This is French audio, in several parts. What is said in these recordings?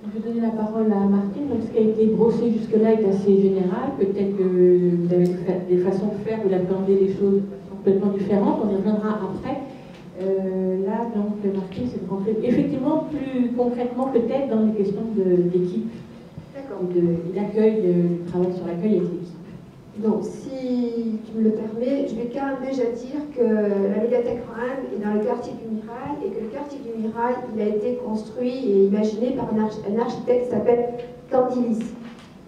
Je vais donner la parole à Martine. Donc, ce qui a été brossé jusque-là est assez général. Peut-être que vous avez des façons de faire, vous l'appréhendez les choses complètement différentes. On y reviendra après. Là, donc, Martine, c'est de rentrer effectivement plus concrètement peut-être dans les questions d'équipe et d'accueil, du travail sur l'accueil avec l'équipe. Donc, si tu me le permets, je vais quand même déjà dire que la médiathèque Rohan est dans le quartier du Mirail et que le quartier du Mirail, il a été construit et imaginé par un architecte qui s'appelle Candilis.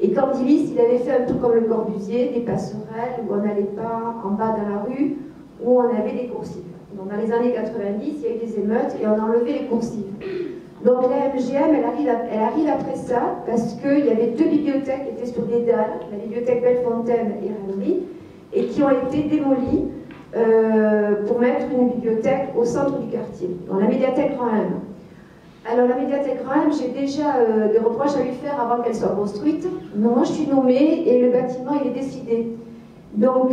Et Candilis, il avait fait un peu comme le Corbusier, des passerelles où on n'allait pas en bas dans la rue, où on avait des coursives. Donc, dans les années 90, il y a eu des émeutes et on a enlevé les coursives. Donc la MGM, elle arrive après ça, parce qu'il y avait deux bibliothèques qui étaient sur des dalles, la bibliothèque Bellefontaine et Rennery, et qui ont été démolies pour mettre une bibliothèque au centre du quartier, dans la médiathèque Rohan. Alors la médiathèque Rohan, j'ai déjà des reproches à lui faire avant qu'elle soit construite. Mais moi je suis nommée et le bâtiment il est décidé. Donc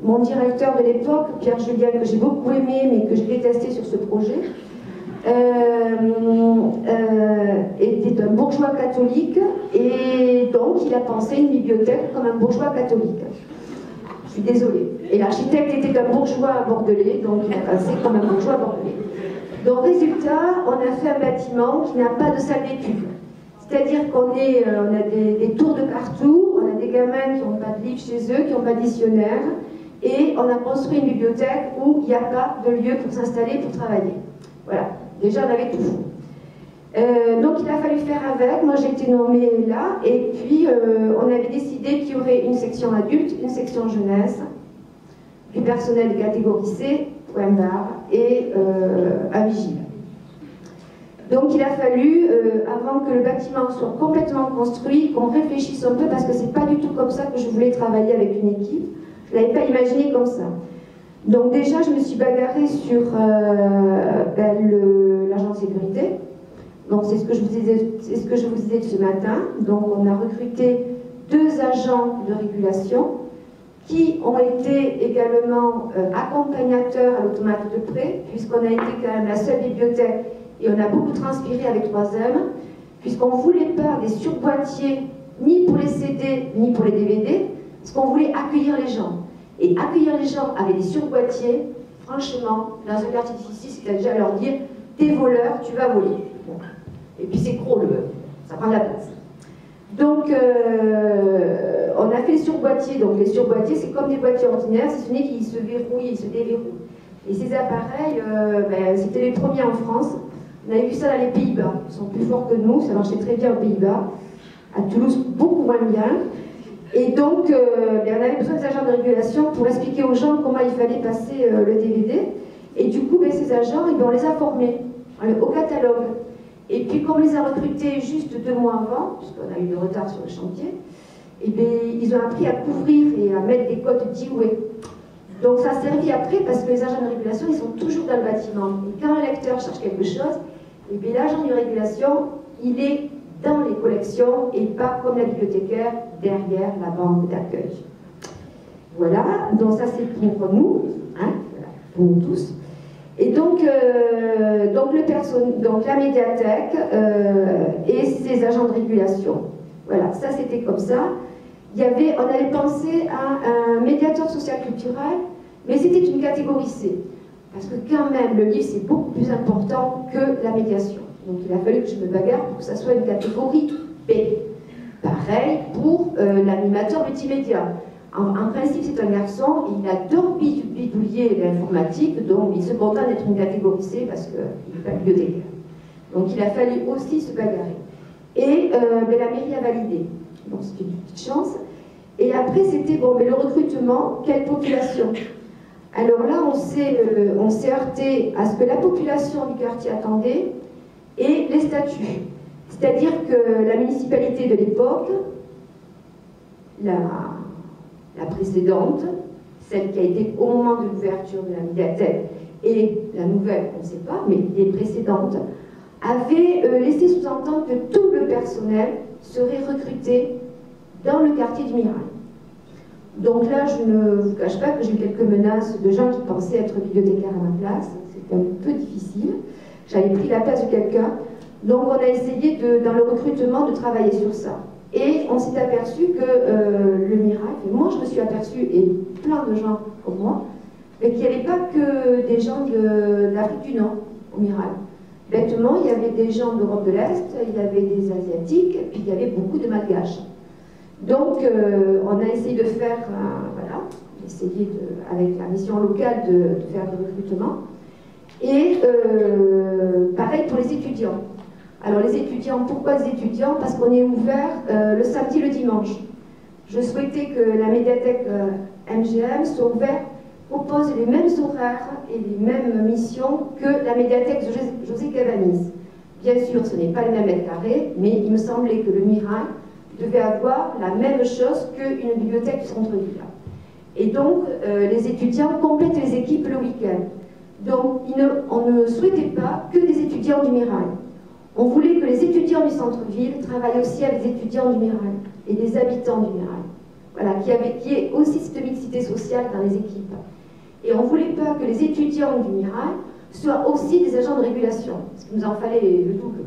mon directeur de l'époque, Pierre Julien, que j'ai beaucoup aimé mais que j'ai détesté sur ce projet, était un bourgeois catholique et donc il a pensé une bibliothèque comme un bourgeois catholique. Je suis désolée. Et l'architecte était un bourgeois bordelais, donc il a pensé comme un bourgeois bordelais. Donc résultat, on a fait un bâtiment qui n'a pas de salle d'études. C'est-à-dire qu'on a des tours de partout, on a des gamins qui n'ont pas de livres chez eux, qui n'ont pas de dictionnaire, et on a construit une bibliothèque où il n'y a pas de lieu pour s'installer, pour travailler. Voilà. Déjà, on avait tout fou. Donc, il a fallu faire avec. Moi, j'ai été nommée là. Et puis, on avait décidé qu'il y aurait une section adulte, une section jeunesse, du personnel de catégorie C, point barre, et un vigile. Donc, il a fallu, avant que le bâtiment soit complètement construit, qu'on réfléchisse un peu, parce que c'est pas du tout comme ça que je voulais travailler avec une équipe. Je ne l'avais pas imaginé comme ça. Donc déjà, je me suis bagarrée sur l'agent de sécurité. Donc c'est ce que je vous disais ce matin. Donc on a recruté 2 agents de régulation qui ont été également accompagnateurs à l'automate de prêt, puisqu'on a été quand même la seule bibliothèque et on a beaucoup transpiré avec 3M, puisqu'on ne voulait pas des surboîtiers ni pour les CD ni pour les DVD, parce qu'on voulait accueillir les gens. Et accueillir les gens avec des surboîtiers, franchement, dans un quartier difficile, c'est déjà leur dire « t'es voleur, tu vas voler ». Bon. Et puis c'est gros, ça prend de la place. Donc, on a fait les surboîtiers. Donc les surboîtiers, c'est comme des boîtiers ordinaires, si ce n'est qu'ils se verrouillent et se déverrouillent. Et ces appareils, c'était les premiers en France. On avait vu ça dans les Pays-Bas. Ils sont plus forts que nous, ça marchait très bien aux Pays-Bas. À Toulouse, beaucoup moins bien. Et donc, on avait besoin des agents de régulation pour expliquer aux gens comment il fallait passer le DVD. Et du coup, ces agents, on les a formés au catalogue. Et puis, comme on les a recrutés juste 2 mois avant, puisqu'on a eu du retard sur le chantier, ils ont appris à couvrir et à mettre des codes d'Iway. Donc, ça a servi après parce que les agents de régulation, ils sont toujours dans le bâtiment. Et quand un lecteur cherche quelque chose, l'agent de régulation, il est dans les collections et pas comme la bibliothécaire derrière la banque d'accueil. Voilà, donc ça c'est pour nous, hein, voilà, pour nous tous. Et donc la médiathèque et ses agents de régulation. Voilà, ça c'était comme ça. On avait pensé à un médiateur social-culturel, mais c'était une catégorie C. Parce que quand même, le livre c'est beaucoup plus important que la médiation. Donc il a fallu que je me bagarre pour que ça soit une catégorie B. Pareil pour l'animateur multimédia. En principe, c'est un garçon, il adore bidouiller l'informatique, donc il se contente d'être une catégorie C parce qu'il n'est pas bibliothécaire. Donc il a fallu aussi se bagarrer. Et la mairie a validé. Donc c'était une petite chance. Et après, c'était le recrutement, quelle population? Alors là, on s'est heurté à ce que la population du quartier attendait et les statuts. C'est-à-dire que la municipalité de l'époque, la précédente, celle qui a été au moment de l'ouverture de la médiathèque, et la nouvelle, on ne sait pas, mais les précédentes, avait laissé sous-entendre que tout le personnel serait recruté dans le quartier du Mirail. Donc là, je ne vous cache pas que j'ai eu quelques menaces de gens qui pensaient être bibliothécaires à ma place. C'était un peu difficile. J'avais pris la place de quelqu'un. Donc on a essayé, dans le recrutement, de travailler sur ça. Et on s'est aperçu que le miracle, moi je me suis aperçue, et plein de gens comme moi, qu'il n'y avait pas que des gens de l'Afrique du Nord au miracle. Bêtement, il y avait des gens d'Europe de l'Est, il y avait des Asiatiques, et puis il y avait beaucoup de Malgaches. Donc on a essayé de faire, voilà, essayer avec la mission locale de faire du recrutement. Et pareil pour les étudiants. Alors les étudiants, pourquoi les étudiants? Parce qu'on est ouvert le samedi et le dimanche. Je souhaitais que la médiathèque MGM soit ouverte, propose les mêmes horaires et les mêmes missions que la médiathèque José Cabanis. Bien sûr, ce n'est pas les mêmes mètres carrés, mais il me semblait que le Mirail devait avoir la même chose qu'une bibliothèque du centre-ville. Et donc, les étudiants complètent les équipes le week-end. Donc, on ne souhaitait pas que des étudiants du Mirail. On voulait que les étudiants du centre-ville travaillent aussi avec les étudiants du Mirail et des habitants du Mirail. Voilà, qui ait aussi cette mixité sociale dans les équipes. Et on ne voulait pas que les étudiants du Mirail soient aussi des agents de régulation, parce qu'il nous en fallait le double.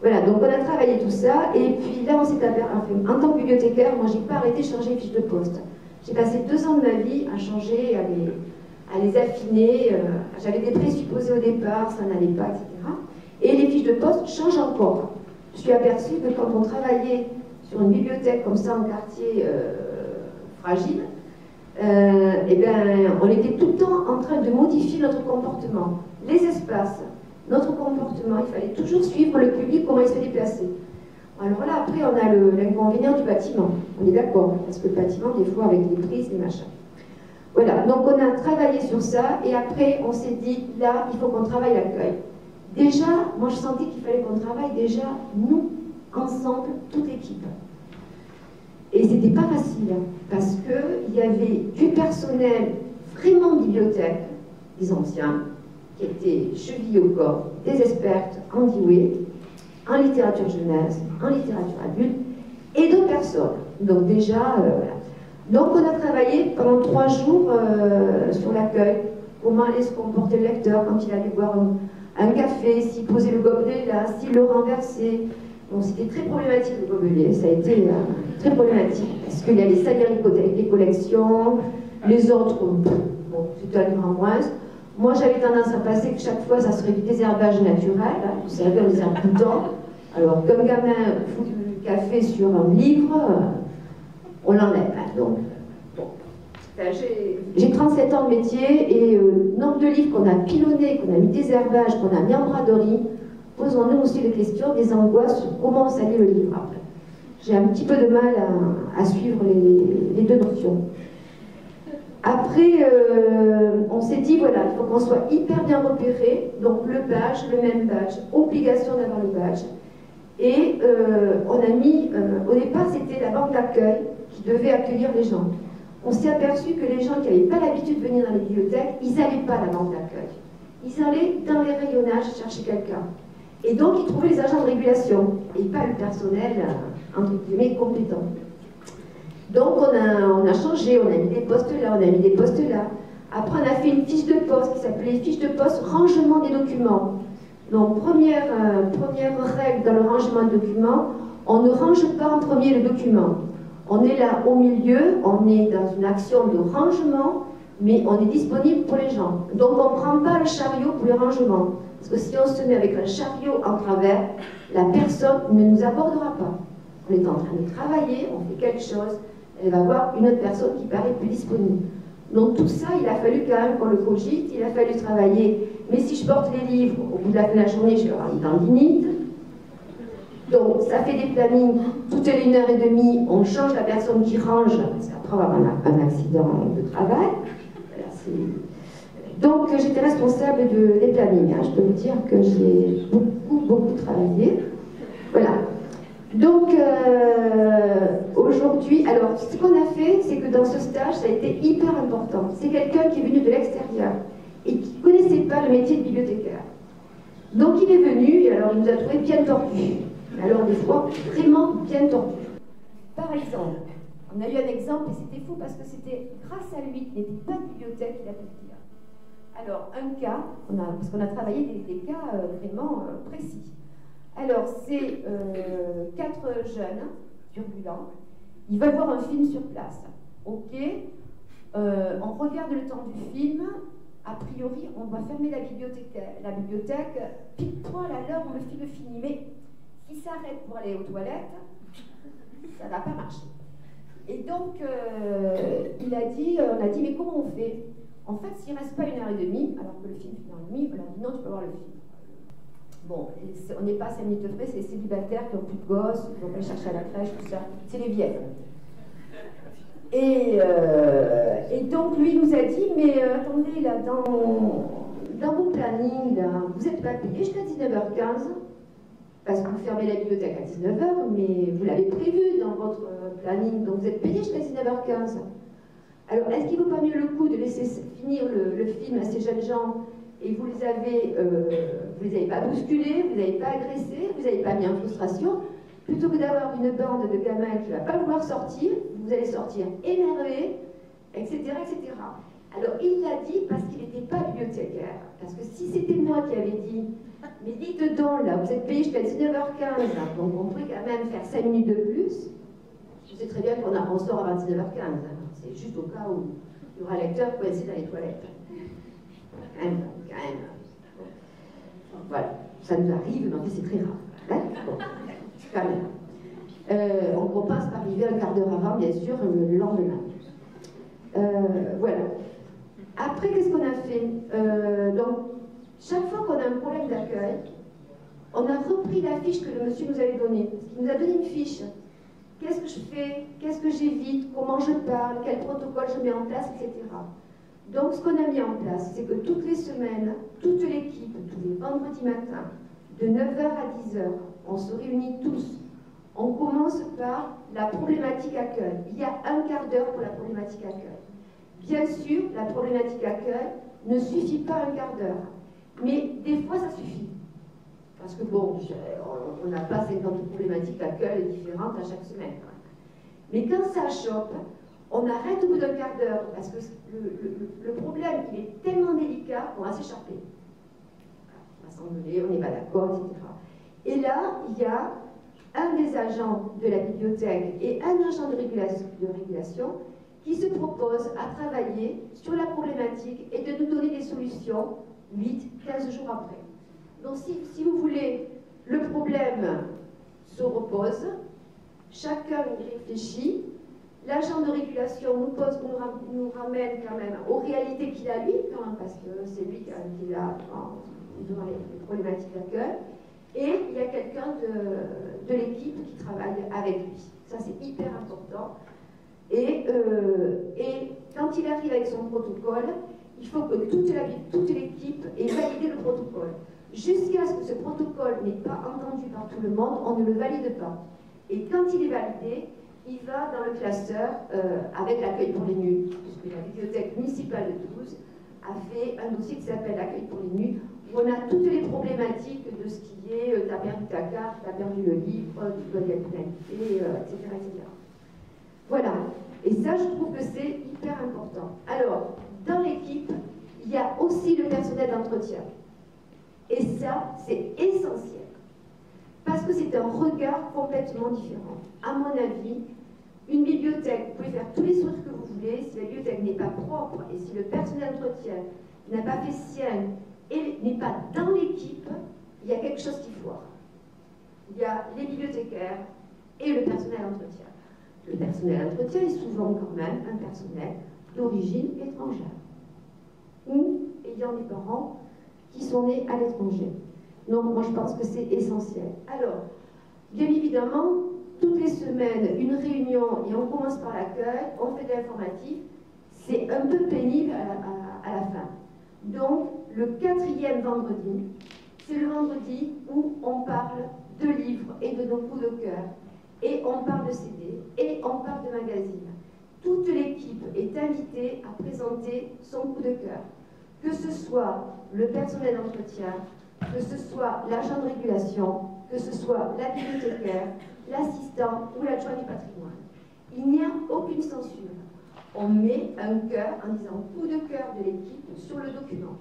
Voilà, donc on a travaillé tout ça, et puis là on s'est aperçu, en tant que bibliothécaire, moi j'ai pas arrêté de changer les fiches de poste. J'ai passé 2 ans de ma vie à changer, à les affiner, j'avais des présupposés au départ, ça n'allait pas, etc. Et les fiches de poste changent encore. Je suis aperçue que quand on travaillait sur une bibliothèque comme ça en quartier fragile, eh bien, on était tout le temps en train de modifier notre comportement. Les espaces, notre comportement, il fallait toujours suivre le public, comment il se déplaçait. Alors là, après, on a l'inconvénient du bâtiment. On est d'accord, parce que le bâtiment, des fois, avec les prises, les machins. Voilà, donc on a travaillé sur ça, et après, on s'est dit, là, il faut qu'on travaille l'accueil. Déjà, moi, je sentais qu'il fallait qu'on travaille déjà, nous, ensemble, toute l'équipe. Et c'était pas facile, parce qu'il y avait du personnel vraiment de bibliothèque, des anciens, qui étaient chevillés au corps, des expertes en Dewey, en littérature jeunesse, en littérature adulte, et d'autres personnes. Donc déjà, voilà. Donc on a travaillé pendant 3 jours sur l'accueil, comment allait se comporter le lecteur quand il allait boire un café, s'il posait le gobelet là, s'il le renversait. Bon, c'était très problématique le gobelet, ça a été très problématique, parce qu'il allait salir les collections, les autres, bon, c'était un livre en moins. Moi, j'avais tendance à penser que chaque fois, ça serait du désherbage naturel, hein, vous savez, on désherbe tout le temps. Alors, comme gamin fout du café sur un livre, on l'enlève. Hein, donc, bon. Enfin, j'ai 37 ans de métier, et nombre de livres qu'on a pilonnés, qu'on a mis désherbage, qu'on a mis en braderie, posons-nous aussi les questions, des angoisses sur comment on salit le livre après. J'ai un petit peu de mal à suivre les 2 notions. Après, on s'est dit, voilà, il faut qu'on soit hyper bien repéré, donc le badge, le même badge, obligation d'avoir le badge. Et on a mis, au départ, c'était la banque d'accueil qui devait accueillir les gens. On s'est aperçu que les gens qui n'avaient pas l'habitude de venir dans les bibliothèques, ils n'allaient pas à la banque d'accueil. Ils allaient dans les rayonnages chercher quelqu'un. Et donc, ils trouvaient les agents de régulation, et pas le personnel, entre guillemets, compétent. Donc, on a changé, on a mis des postes là, on a mis des postes là. Après, on a fait une fiche de poste qui s'appelait fiche de poste rangement des documents. Donc, première règle dans le rangement de documents, on ne range pas en premier le document. On est là au milieu, on est dans une action de rangement, mais on est disponible pour les gens. Donc, on ne prend pas le chariot pour le rangement. Parce que si on se met avec un chariot en travers, la personne ne nous abordera pas. On est en train de travailler, on fait quelque chose, elle va voir une autre personne qui paraît plus disponible. Donc tout ça, il a fallu quand même qu'on le cogite, il a fallu travailler. Mais si je porte les livres, au bout de la journée, je vais avoir une tendinite. Donc ça fait des plannings, toutes les 1h30, on change la personne qui range, parce qu'après on va avoir un accident de travail. Voilà, donc j'étais responsable des plannings, hein. Je peux vous dire que j'ai beaucoup travaillé. Voilà. Donc aujourd'hui, alors ce qu'on a fait, c'est que dans ce stage, ça a été hyper important. C'est quelqu'un qui est venu de l'extérieur et qui ne connaissait pas le métier de bibliothécaire. Donc il est venu et alors il nous a trouvé bien tordus. Alors des fois, vraiment bien tordus. Par exemple, on a eu un exemple et c'était fou parce que c'était grâce à lui qu'il n'était pas de bibliothèque, il a pu le dire. Alors un cas, parce qu'on a travaillé des cas vraiment précis. Alors, c'est 4 jeunes turbulents. Ils veulent voir un film sur place. Ok, on regarde le temps du film. A priori, on doit fermer la bibliothèque pile poil à l'heure où le film finit. Mais s'il s'arrête pour aller aux toilettes, ça ne va pas marcher. Et donc, on a dit, mais comment on fait? En fait, s'il ne reste pas 1h30, alors que le film finit en 1h30, on leur dit non, tu peux voir le film. Bon, on n'est pas à 5 minutes près, c'est les célibataires qui n'ont plus de gosses, qui vont pas les chercher à la crèche, tout ça. C'est les vieilles. Et donc, lui nous a dit, mais attendez, là, dans vos plannings, là, vous n'êtes pas payé jusqu'à 19h15, parce que vous fermez la bibliothèque à 19h, mais vous l'avez prévu dans votre planning, donc vous êtes payé jusqu'à 19h15. Alors, est-ce qu'il ne vaut pas mieux le coup de laisser finir le film à ces jeunes gens et vous les avez pas bousculés, vous les avez pas agressés, vous n'avez pas mis en frustration, plutôt que d'avoir une bande de gamins qui ne va pas vouloir sortir, vous allez sortir énervés, etc., etc. Alors, il l'a dit parce qu'il n'était pas bibliothécaire. Parce que si c'était moi qui avais dit, mais dites donc, là, vous êtes payé jusqu'à 19h15, donc on pourrait quand même faire 5 minutes de plus, je sais très bien qu'on sort à 19h15. C'est juste au cas où il y aura un lecteur coincé dans les toilettes. Quand même. Voilà, ça nous arrive, mais en fait c'est très rare. Hein, bon, quand même. On compense par arriver un quart d'heure avant, bien sûr, le lendemain. Voilà. Après, qu'est-ce qu'on a fait? Donc, chaque fois qu'on a un problème d'accueil, on a repris la fiche que le monsieur nous avait donnée. Parce qu'il nous a donné une fiche. Qu'est-ce que je fais? Qu'est-ce que j'évite? Comment je parle? Quel protocole je mets en place, etc. Donc, ce qu'on a mis en place, c'est que toutes les semaines, toute l'équipe, tous les vendredis matins, de 9h à 10h, on se réunit tous. On commence par la problématique accueil. Il y a un quart d'heure pour la problématique accueil. Bien sûr, la problématique accueil ne suffit pas un quart d'heure. Mais des fois, ça suffit. Parce que bon, on n'a pas 50 problématiques d'accueil différentes à chaque semaine. Mais quand ça chope, on arrête au bout d'un quart d'heure, parce que le problème, il est tellement délicat qu'on va s'échapper. On va s'engueuler, on n'est pas d'accord, etc. Et là, il y a un des agents de la bibliothèque et un agent de régulation qui se propose à travailler sur la problématique et de nous donner des solutions 8-15 jours après. Donc si vous voulez, le problème se repose, chacun réfléchit, l'agent de régulation nous ramène quand même aux réalités qu'il a lui, quand même, parce que c'est lui qui est là dans les problématiques d'accueil, et il y a quelqu'un de l'équipe qui travaille avec lui. Ça c'est hyper important. Et quand il arrive avec son protocole, il faut que toute l'équipe ait validé le protocole. Jusqu'à ce que ce protocole n'est pas entendu par tout le monde, on ne le valide pas. Et quand il est validé, il va dans le classeur avec l'accueil pour les nus, puisque la bibliothèque municipale de Toulouse a fait un dossier qui s'appelle l'accueil pour les nus, où on a toutes les problématiques de ce qui est t'as perdu ta carte, t'as perdu le livre, tu dois y aller pénalité, etc., etc. Voilà. Et ça, je trouve que c'est hyper important. Alors, dans l'équipe, il y a aussi le personnel d'entretien. Et ça, c'est essentiel. Parce que c'est un regard complètement différent. À mon avis, une bibliothèque, vous pouvez faire tous les sourires que vous voulez, si la bibliothèque n'est pas propre et si le personnel d'entretien n'a pas fait sien et n'est pas dans l'équipe, il y a quelque chose qui foire. Il y a les bibliothécaires et le personnel d'entretien. Le personnel d'entretien est souvent quand même un personnel d'origine étrangère ou ayant des parents qui sont nés à l'étranger. Donc moi je pense que c'est essentiel. Alors, bien évidemment, toutes les semaines, une réunion et on commence par l'accueil, on fait de l'informatif, c'est un peu pénible à la fin. Donc, le 4e vendredi, c'est le vendredi où on parle de livres et de nos coups de cœur, et on parle de CD, et on parle de magazines. Toute l'équipe est invitée à présenter son coup de cœur, que ce soit le personnel d'entretien, que ce soit l'agent de régulation, que ce soit la bibliothécaire, l'assistant ou l'adjoint du patrimoine. Il n'y a aucune censure. On met un cœur en disant coup de cœur de l'équipe sur le document.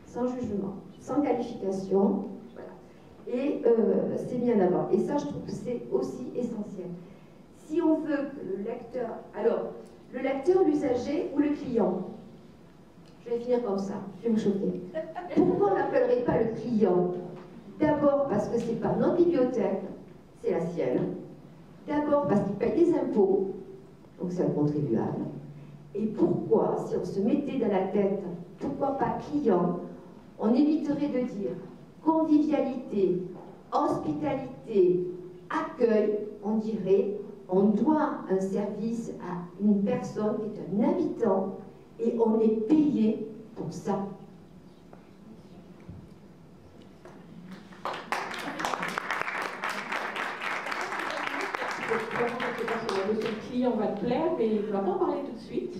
Sans jugement. sans qualification. Voilà. Et c'est mis en avant. Et ça, je trouve que c'est aussi essentiel. Si on veut que le lecteur... Alors, le lecteur, l'usager ou le client? Je vais finir comme ça, je vais me choquer. Pourquoi on n'appellerait pas le client? D'abord parce que ce n'est pas notre bibliothèque, c'est la sienne. D'abord parce qu'il paye des impôts, donc c'est un contribuable. Et pourquoi, si on se mettait dans la tête, pourquoi pas client, on éviterait de dire convivialité, hospitalité, accueil, on dirait on doit un service à une personne qui est un habitant et on est payé pour ça. Je ne sais pas si la notion de client va te plaire, mais je ne vais pas en parler tout de suite.